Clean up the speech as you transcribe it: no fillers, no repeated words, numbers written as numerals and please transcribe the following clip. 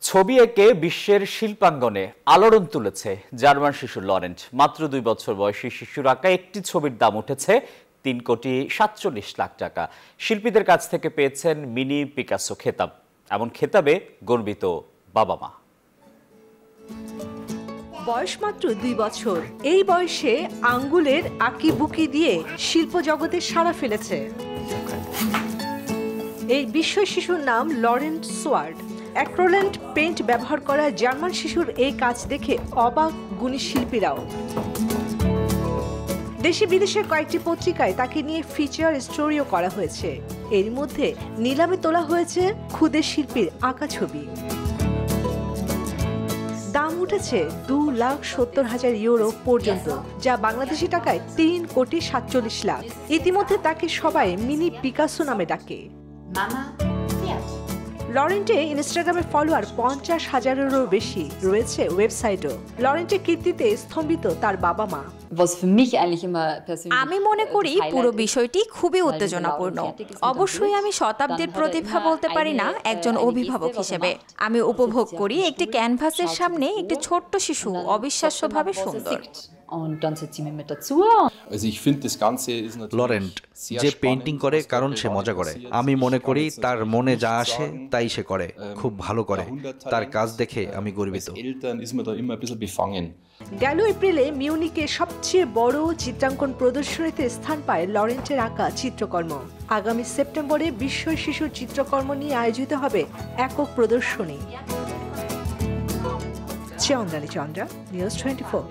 ছবি এঁকে বিশ্বের শিল্পাঙ্গনে আলোড়ন তুলেছে জার্মান শিশু লরেন্ট। মাত্র 2 বছর বয়সী শিশুর আঁকা একটি ছবির দাম উঠেছে 3,47,00,000 টাকা। শিল্পীদের কাছ থেকে পেয়েছেন মিনি পিকাসো খেতাব। এমন খেতাবে গর্বিত বাবা মা। বয়স মাত্র 2 বছর। এই বয়সে আঙ্গুলের আঁকিবুকি দিয়ে শিল্প জগতে সাড়া ফেলেছে। এই বিশ্ব শিশুর নাম লরেন্ট সোয়ার্ড। অ্যাক্রিলিক পেইন্ট ব্যবহার করা জার্মান শিশুর এই কাজ দেখে অবাক গুণী শিল্পীরাও। দেশে বিদেশের কয়েকটি পত্রিকায় তাকে নিয়ে ফিচার স্টোরিও করা হয়েছে। এর মধ্যে নিলামে তোলা হয়েছে খুদে শিল্পীর আঁকা ছবি। দাম উঠেছে 2,70,000 ইউরো পর্যন্ত, যা বাংলাদেশি টাকায় 3,47,00,000। ইতিমধ্যে তাকে সবাই মিনি পিকাসো নামে ডাকে। লরেন্টে ইনস্টাগ্রামে ফলোয়ার 50,000-এরও বেশি, রয়েছে ওয়েবসাইটও। লরেন্টের কীর্তিতে স্তম্ভিত তার বাবা মা। আমি মনে করি পুরো বিষয়টি খুবই উত্তেজনাপূর্ণ। অবশ্যই আমি শতাব্দীর প্রতিভা বলতে পারি না একজন অভিভাবক হিসেবে। আমি উপভোগ করি একটি ক্যানভাসের সামনে একটি ছোট্ট শিশু অবিশ্বাস্যভাবে সুন্দর। লরেন্ট যে পেইন্টিং করে কারণ সে মজা করে। আমি মনে করি তার মনে যা আসে তাই সে করে, খুব ভালো করে। তার কাজ দেখে আমি গর্বিত। গেল এপ্রিলে মিউনিকে সবচেয়ে বড় চিত্রাঙ্কন প্রদর্শনীতে স্থান পায় লরেন্টের আঁকা চিত্রকর্ম। আগামী সেপ্টেম্বরে বিশ্ব শিশুর চিত্রকর্ম নিয়ে আয়োজিত হবে একক প্রদর্শনী। চন্দ্রা, নিউজ 24।